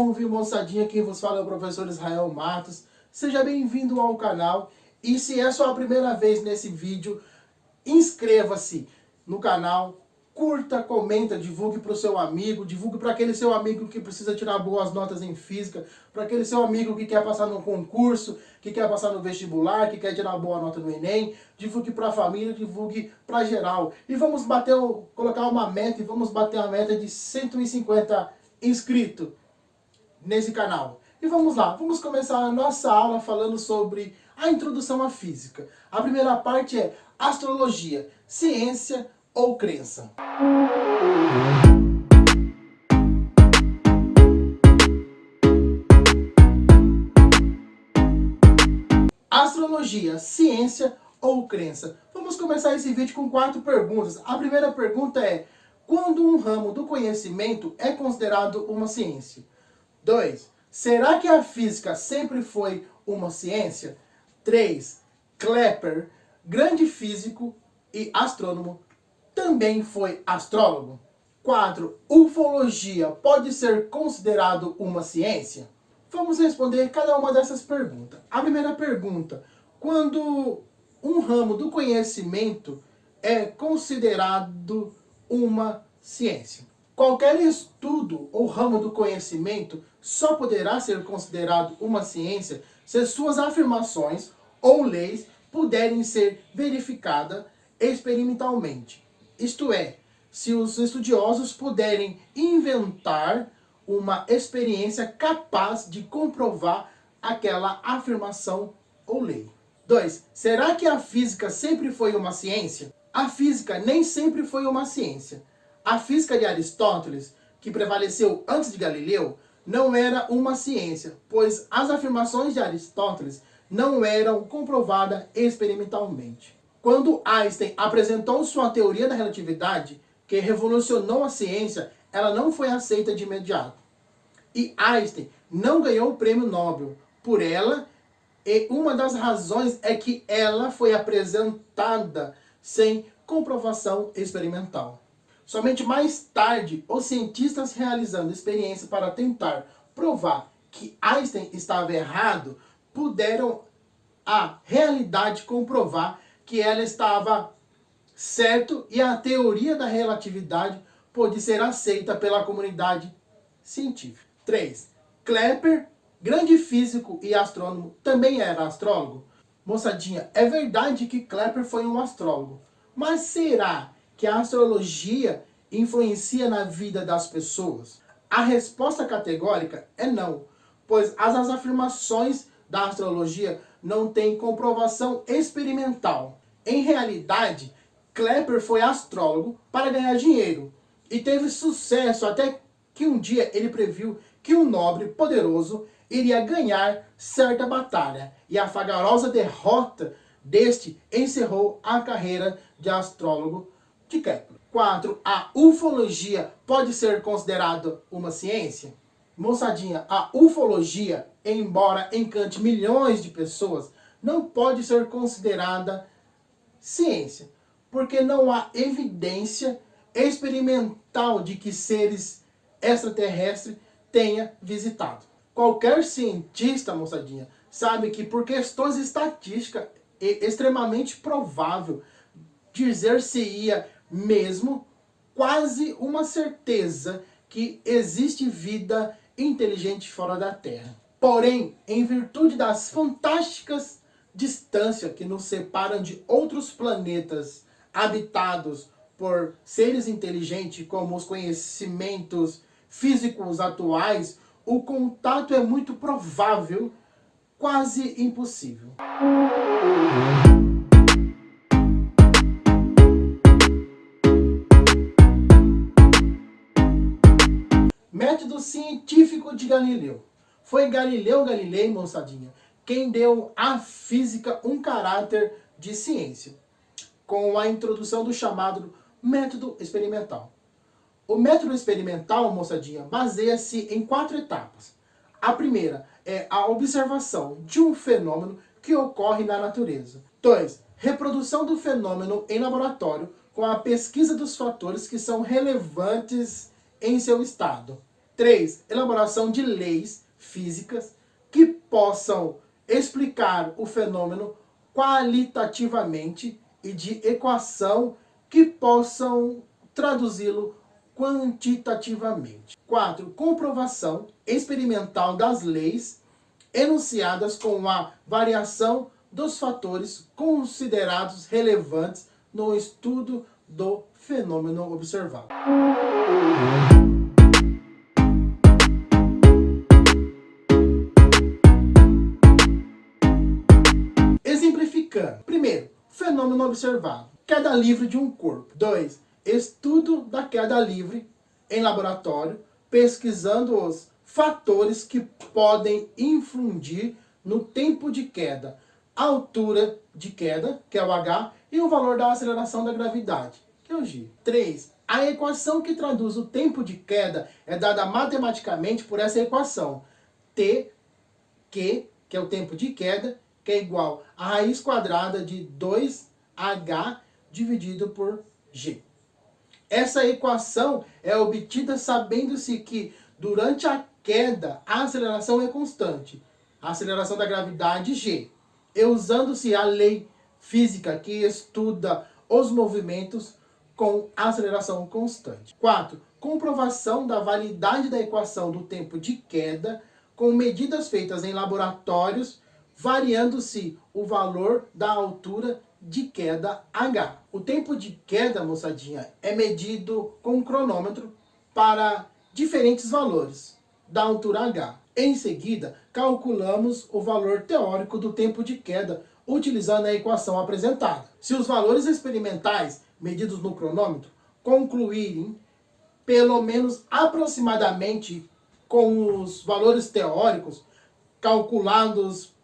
Salve, moçadinha, quem vos fala é o professor Israel Matos. Seja bem-vindo ao canal e se é sua primeira vez nesse vídeo, inscreva-se no canal, curta, comenta, divulgue para o seu amigo, divulgue para aquele seu amigo que precisa tirar boas notas em física, para aquele seu amigo que quer passar no concurso, que quer passar no vestibular, que quer tirar boa nota no Enem, divulgue para a família, divulgue para geral. E vamos colocar uma meta e vamos bater a meta de 150 inscritos nesse canal. E vamos lá, vamos começar a nossa aula falando sobre a introdução à física. A primeira parte é astrologia, ciência ou crença. Astrologia, ciência ou crença? Vamos começar esse vídeo com 4 perguntas. A primeira pergunta é: quando um ramo do conhecimento é considerado uma ciência? 2. Será que a física sempre foi uma ciência? 3. Kepler, grande físico e astrônomo, também foi astrólogo? 4. Ufologia pode ser considerado uma ciência? Vamos responder cada uma dessas perguntas. A primeira pergunta: quando um ramo do conhecimento é considerado uma ciência? Qualquer estudo ou ramo do conhecimento só poderá ser considerado uma ciência se suas afirmações ou leis puderem ser verificadas experimentalmente. Isto é, se os estudiosos puderem inventar uma experiência capaz de comprovar aquela afirmação ou lei. 2. Será que a física sempre foi uma ciência? A física nem sempre foi uma ciência. A física de Aristóteles, que prevaleceu antes de Galileu, não era uma ciência, pois as afirmações de Aristóteles não eram comprovadas experimentalmente. Quando Einstein apresentou sua teoria da relatividade, que revolucionou a ciência, ela não foi aceita de imediato. E Einstein não ganhou o prêmio Nobel por ela, e uma das razões é que ela foi apresentada sem comprovação experimental. Somente mais tarde, os cientistas realizando experiências para tentar provar que Einstein estava errado, puderam a realidade comprovar que ela estava certo e a teoria da relatividade pôde ser aceita pela comunidade científica. 3. Kepler, grande físico e astrônomo, também era astrólogo? Moçadinha, é verdade que Kepler foi um astrólogo, mas será que a astrologia influencia na vida das pessoas? A resposta categórica é não, pois as afirmações da astrologia não têm comprovação experimental. Em realidade, Kepler foi astrólogo para ganhar dinheiro e teve sucesso até que um dia ele previu que um nobre poderoso iria ganhar certa batalha, e a vagarosa derrota deste encerrou a carreira de astrólogo de Kepler. 4. A ufologia pode ser considerada uma ciência? Moçadinha, a ufologia, embora encante milhões de pessoas, não pode ser considerada ciência, porque não há evidência experimental de que seres extraterrestres tenha visitado. Qualquer cientista, moçadinha, sabe que por questões estatísticas é extremamente provável, dizer-se-ia mesmo quase uma certeza que existe vida inteligente fora da Terra. Porém, em virtude das fantásticas distâncias que nos separam de outros planetas habitados por seres inteligentes, como os conhecimentos físicos atuais, o contato é muito provável, quase impossível. Método científico de Galileu. Foi Galileu Galilei, moçadinha, quem deu à física um caráter de ciência, com a introdução do chamado método experimental. O método experimental, moçadinha, baseia-se em 4 etapas. A primeira é a observação de um fenômeno que ocorre na natureza. 2. Reprodução do fenômeno em laboratório com a pesquisa dos fatores que são relevantes em seu estado. 3. Elaboração de leis físicas que possam explicar o fenômeno qualitativamente e de equação que possam traduzi-lo quantitativamente. 4. Comprovação experimental das leis enunciadas com a variação dos fatores considerados relevantes no estudo do fenômeno observado. Exemplificando. Primeiro, fenômeno observado. Queda livre de um corpo. 2. Estudo da queda livre em laboratório, pesquisando os fatores que podem influir no tempo de queda, a altura de queda, que é o h, e o valor da aceleração da gravidade, que é o g. 3. A equação que traduz o tempo de queda é dada matematicamente por essa equação. T, que é o tempo de queda, que é igual a raiz quadrada de 2h dividido por g. Essa equação é obtida sabendo-se que durante a queda a aceleração é constante, a aceleração da gravidade g, e usando-se a lei física que estuda os movimentos com aceleração constante. 4. Comprovação da validade da equação do tempo de queda com medidas feitas em laboratórios, variando-se o valor da altura de queda h. O tempo de queda, moçadinha, é medido com um cronômetro para diferentes valores da altura h. Em seguida, calculamos o valor teórico do tempo de queda utilizando a equação apresentada. Se os valores experimentais medidos no cronômetro concluírem pelo menos aproximadamente com os valores teóricos calculados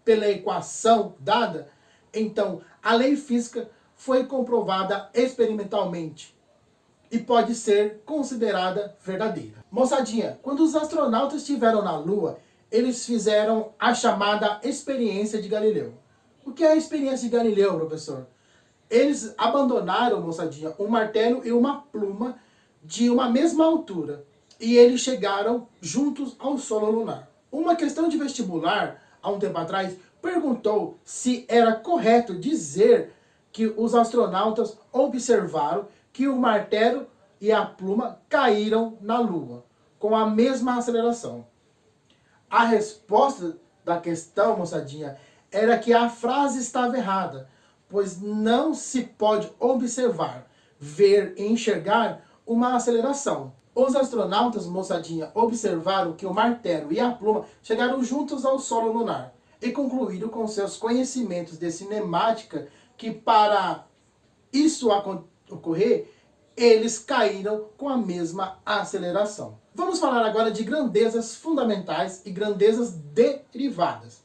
pela equação dada, então a lei física foi comprovada experimentalmente e pode ser considerada verdadeira. Moçadinha, quando os astronautas estiveram na Lua, eles fizeram a chamada experiência de Galileu. O que é a experiência de Galileu, professor? Eles abandonaram, moçadinha, um martelo e uma pluma de uma mesma altura e eles chegaram juntos ao solo lunar. Uma questão de vestibular, há um tempo atrás, perguntou se era correto dizer que os astronautas observaram que o martelo e a pluma caíram na Lua, com a mesma aceleração. A resposta da questão, moçadinha, era que a frase estava errada, pois não se pode observar, ver e enxergar uma aceleração. Os astronautas, moçadinha, observaram que o martelo e a pluma chegaram juntos ao solo lunar e concluíram com seus conhecimentos de cinemática que para isso ocorrer, eles caíram com a mesma aceleração. Vamos falar agora de grandezas fundamentais e grandezas derivadas.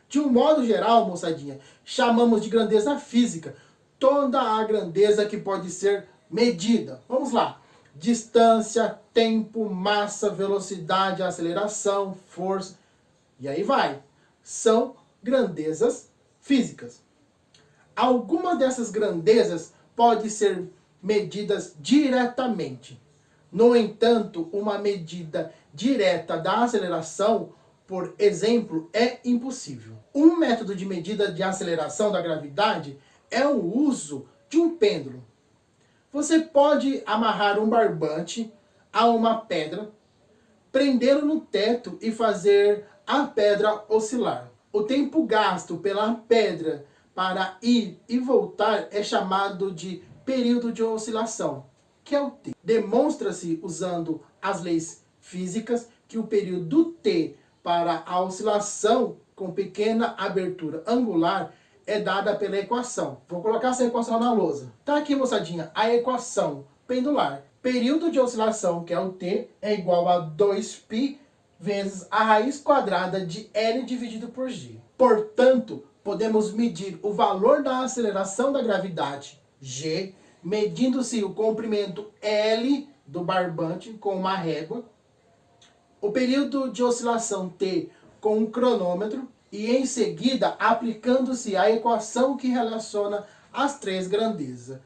De um modo geral, moçadinha, chamamos de grandeza física toda a grandeza que pode ser medida. Vamos lá. Distância, tempo, massa, velocidade, aceleração, força, e aí vai. São grandezas físicas. Algumas dessas grandezas podem ser medidas diretamente. No entanto, uma medida direta da aceleração, por exemplo, é impossível. Um método de medida de aceleração da gravidade é o uso de um pêndulo. Você pode amarrar um barbante a uma pedra, prendê-lo no teto e fazer a pedra oscilar. O tempo gasto pela pedra para ir e voltar é chamado de período de oscilação, que é o t. Demonstra-se usando as leis físicas que o período t para a oscilação com pequena abertura angular é dada pela equação. Vou colocar essa equação na lousa. Tá aqui, moçadinha, a equação pendular. Período de oscilação, que é o t, é igual a 2π vezes a raiz quadrada de L dividido por g. Portanto, podemos medir o valor da aceleração da gravidade, g, medindo-se o comprimento L do barbante com uma régua, o período de oscilação t com um cronômetro e, em seguida, aplicando-se a equação que relaciona as três grandezas,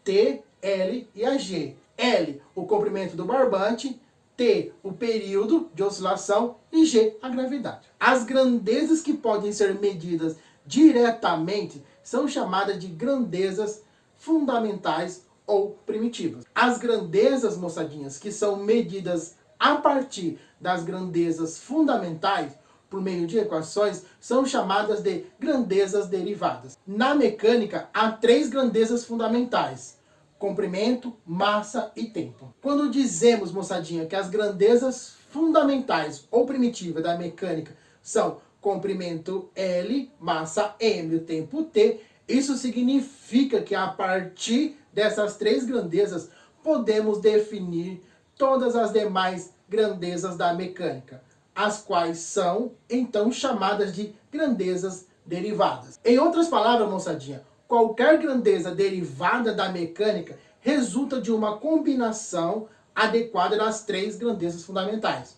t, L e a g. L, o comprimento do barbante, T, o período de oscilação e G, a gravidade. As grandezas que podem ser medidas diretamente são chamadas de grandezas fundamentais ou primitivas. As grandezas, moçadinhas, que são medidas a partir das grandezas fundamentais, por meio de equações, são chamadas de grandezas derivadas. Na mecânica, há 3 grandezas fundamentais: comprimento, massa e tempo. Quando dizemos, moçadinha, que as grandezas fundamentais ou primitivas da mecânica são comprimento L, massa M e o tempo T, isso significa que a partir dessas 3 grandezas podemos definir todas as demais grandezas da mecânica, as quais são, então, chamadas de grandezas derivadas. Em outras palavras, moçadinha, qualquer grandeza derivada da mecânica resulta de uma combinação adequada das 3 grandezas fundamentais.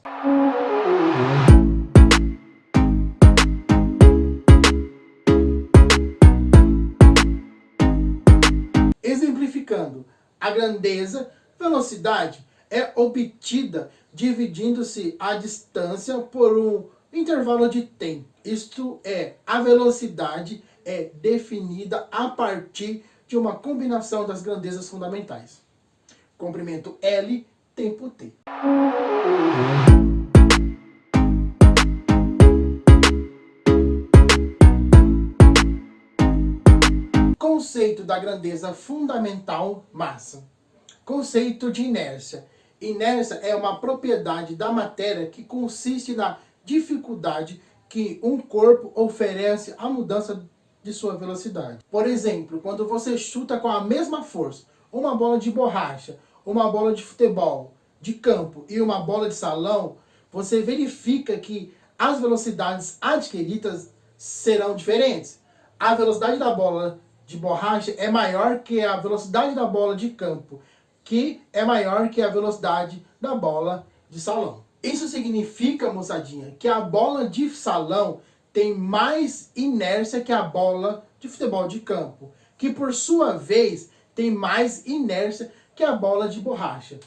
Exemplificando, a grandeza velocidade é obtida dividindo-se a distância por um intervalo de tempo. Isto é, a velocidade é definida a partir de uma combinação das grandezas fundamentais. Comprimento L, tempo T. Conceito da grandeza fundamental, massa. Conceito de inércia. Inércia é uma propriedade da matéria que consiste na dificuldade que um corpo oferece à mudança de sua velocidade. Por exemplo, quando você chuta com a mesma força uma bola de borracha, uma bola de futebol, de campo e uma bola de salão, você verifica que as velocidades adquiridas serão diferentes. A velocidade da bola de borracha é maior que a velocidade da bola de campo, que é maior que a velocidade da bola de salão. Isso significa, moçadinha, que a bola de salão tem mais inércia que a bola de futebol de campo, que por sua vez tem mais inércia que a bola de borracha.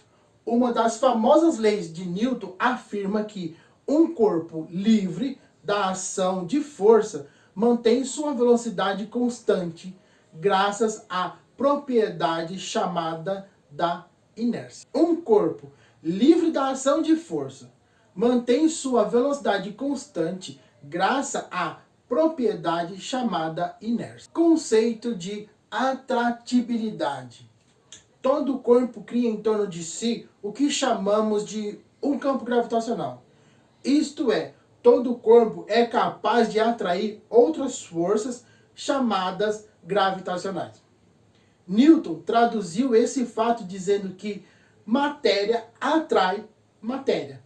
Uma das famosas leis de Newton afirma que um corpo livre da ação de força mantém sua velocidade constante, graças à propriedade chamada da inércia. Um corpo livre da ação de força mantém sua velocidade constante graças à propriedade chamada inércia. Conceito de atratibilidade. Todo corpo cria em torno de si o que chamamos de um campo gravitacional. Isto é, todo corpo é capaz de atrair outras forças chamadas gravitacionais. Newton traduziu esse fato dizendo que matéria atrai matéria.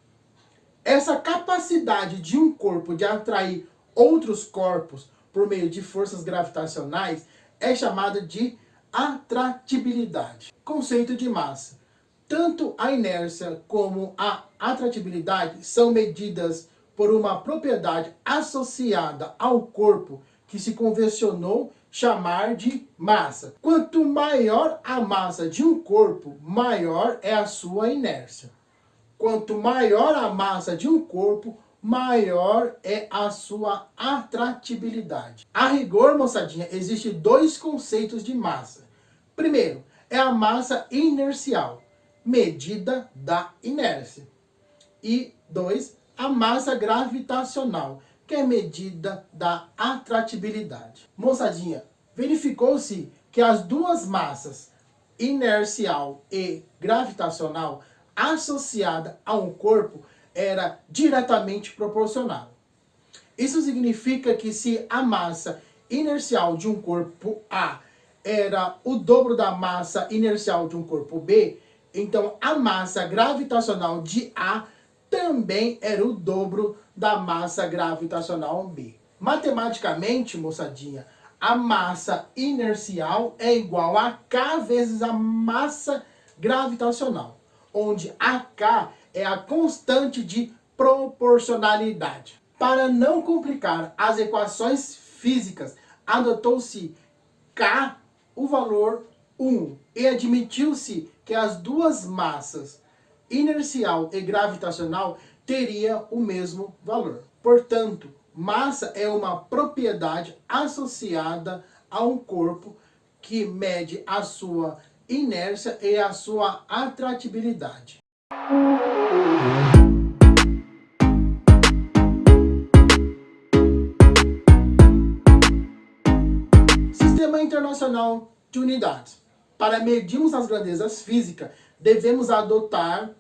Essa capacidade de um corpo de atrair outros corpos por meio de forças gravitacionais é chamada de atratibilidade. Conceito de massa. Tanto a inércia como a atratibilidade são medidas por uma propriedade associada ao corpo que se convencionou chamar de massa. Quanto maior a massa de um corpo, maior é a sua inércia. Quanto maior a massa de um corpo, maior é a sua atratibilidade. A rigor, moçadinha, existem 2 conceitos de massa. Primeiro, é a massa inercial, medida da inércia. E 2, a massa gravitacional, que é medida da atratibilidade. Moçadinha, verificou-se que as 2 massas, inercial e gravitacional, associada a um corpo, era diretamente proporcional. Isso significa que se a massa inercial de um corpo A era o dobro da massa inercial de um corpo B, então a massa gravitacional de A também era o dobro da massa gravitacional B. Matematicamente, moçadinha, a massa inercial é igual a K vezes a massa gravitacional, onde a K é a constante de proporcionalidade. Para não complicar as equações físicas, adotou-se K, o valor 1, e admitiu-se que as 2 massas inercial e gravitacional teria o mesmo valor. Portanto, massa é uma propriedade associada a um corpo que mede a sua inércia e a sua atratividade. Sistema Internacional de Unidades. Para medirmos as grandezas físicas, devemos adotar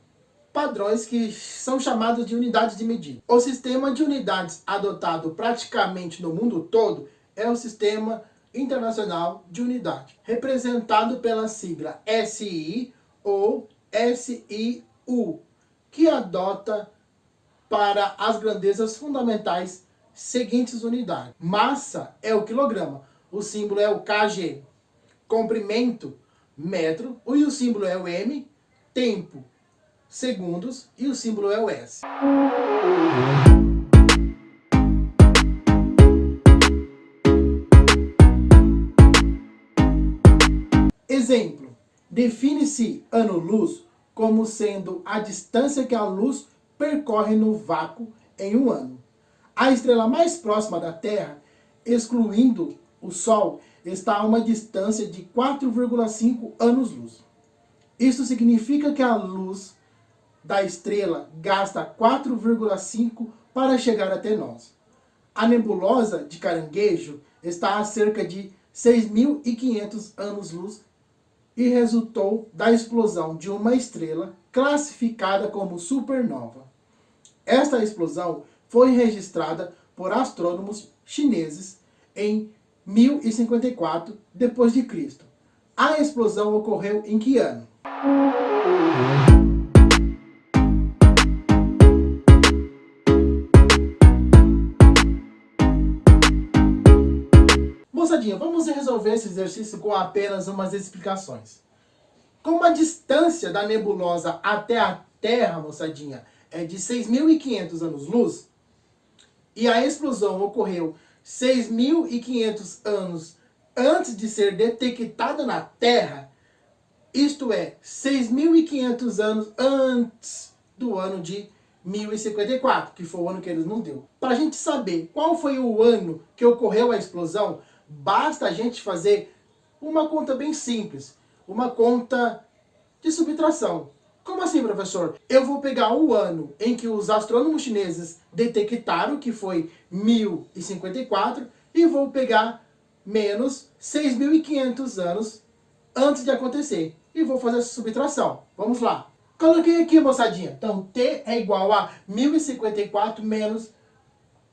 padrões que são chamados de unidades de medida. O sistema de unidades adotado praticamente no mundo todo é o Sistema Internacional de Unidade, representado pela sigla SI ou SIU, que adota para as grandezas fundamentais seguintes unidades. Massa é o quilograma, o símbolo é o kg. Comprimento, metro, e o símbolo é o m. Tempo, segundos, e o símbolo é o S. Exemplo: define-se ano-luz como sendo a distância que a luz percorre no vácuo em um ano. A estrela mais próxima da Terra, excluindo o Sol, está a uma distância de 4,5 anos-luz. Isso significa que a luz da estrela gasta 4,5 para chegar até nós. A nebulosa de Caranguejo está a cerca de 6.500 anos-luz e resultou da explosão de uma estrela classificada como supernova. Esta explosão foi registrada por astrônomos chineses em 1054 d.C. A explosão ocorreu em que ano? Moçadinha, vamos resolver esse exercício com apenas umas explicações. Como a distância da nebulosa até a Terra, moçadinha, é de 6.500 anos-luz, e a explosão ocorreu 6.500 anos antes de ser detectada na Terra, isto é, 6.500 anos antes do ano de 1054, que foi o ano que eles nos deu. Para a gente saber qual foi o ano que ocorreu a explosão, basta a gente fazer uma conta bem simples, uma conta de subtração. Como assim, professor? Eu vou pegar o ano em que os astrônomos chineses detectaram, que foi 1054, e vou pegar menos 6.500 anos antes de acontecer. E vou fazer essa subtração. Vamos lá. Coloquei aqui, moçadinha. Então, T é igual a 1054 menos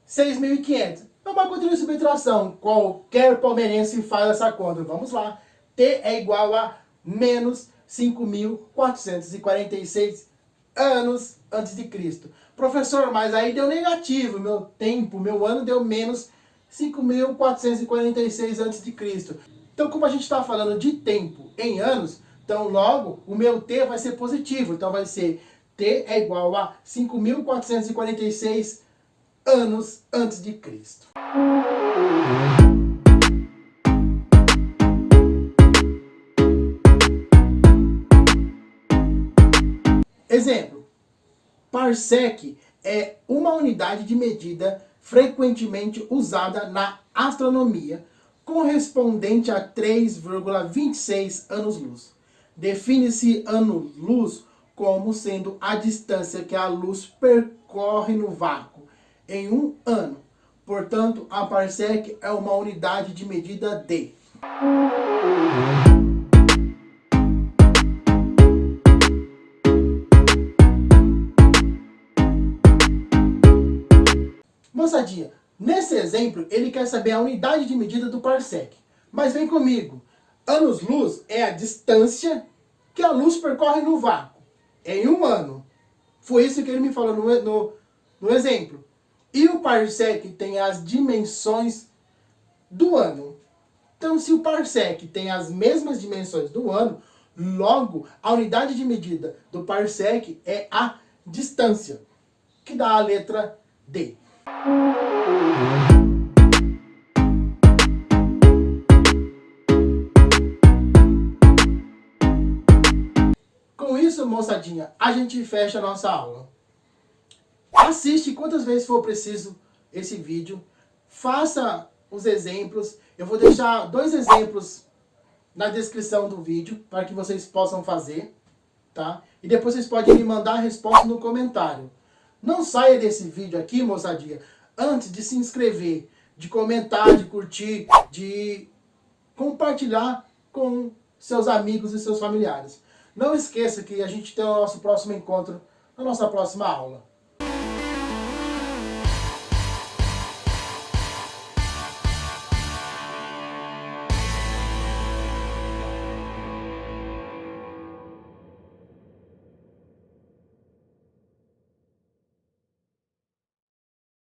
6.500. É uma conta de subtração. Qualquer palmeirense faz essa conta. Vamos lá. T é igual a menos 5.446 anos antes de Cristo. Professor, mas aí deu negativo. Meu ano deu menos 5.446 antes de Cristo. Então, como a gente está falando de tempo em anos, então logo o meu T vai ser positivo. Então vai ser T é igual a 5.446 anos antes de Cristo. Exemplo: parsec é uma unidade de medida frequentemente usada na astronomia, correspondente a 3,26 anos-luz. Define-se ano-luz como sendo a distância que a luz percorre no vácuo em um ano. Portanto, a parsec é uma unidade de medida de... Moçadinha, nesse exemplo, ele quer saber a unidade de medida do parsec. Mas vem comigo. Anos-luz é a distância que a luz percorre no vácuo em um ano. Foi isso que ele me falou no exemplo. E o parsec tem as dimensões do ano. Então, se o parsec tem as mesmas dimensões do ano, logo a unidade de medida do parsec é a distância, que dá a letra D. Com isso, isso, moçadinha, a gente fecha a nossa aula. Assiste quantas vezes for preciso esse vídeo. Faça os exemplos. Eu vou deixar 2 exemplos na descrição do vídeo para que vocês possam fazer, tá? E depois vocês podem me mandar a resposta no comentário. Não saia desse vídeo aqui, moçadinha, antes de se inscrever, de comentar, de curtir, de compartilhar com seus amigos e seus familiares. Não esqueça que a gente tem o nosso próximo encontro na nossa próxima aula.